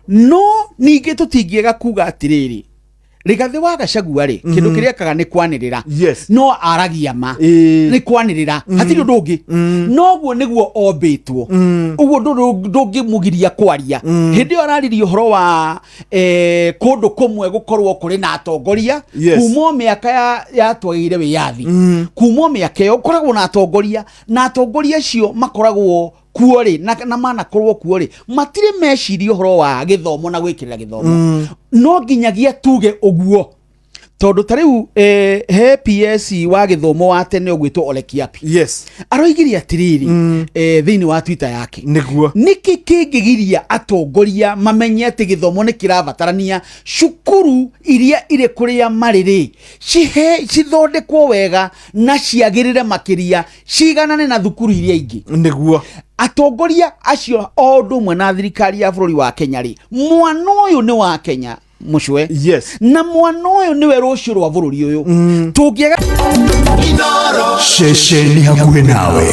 no ninge tutingiega kuga atiriri Rigathi wa Gachagua ri kindu kiria kaga ni kwanirira no aragia ma ni kwanirira hatiri ndungi noguo niguo ombitwo uguo ndungi mugiria kwaria hindi araririo horo wa kundu kumwe gukorwo kuri na atongoria kumo miaka ya twagire wiyathi kumo miaka yo koragwo na atongoria cio makoragwo kuori na mana korwo kuori matire mecirio horo wa githomo na gwikirira githomo no ginyagia tuge oguo tondu tariu he PS wa githomo wa tene ogwitwo Ole Kiapi aroigiria atiriri thiini wa Twitter yake niguo niki kingigiria atongoria mamenye ati githomo ni kirabatarania cukuru iria ire kuria mariri cithondekwo wega na ciagirire makiria ciganane na thukuru iria ingi niguo atongoria acio o ndumwe na thirikari ya bururi wa Kenya ri mwana uyu ni wa Kenya mushwe na mwana uyu niwe rucio rwa bururi uyu tungiega sheshe ni hakuhe nawe.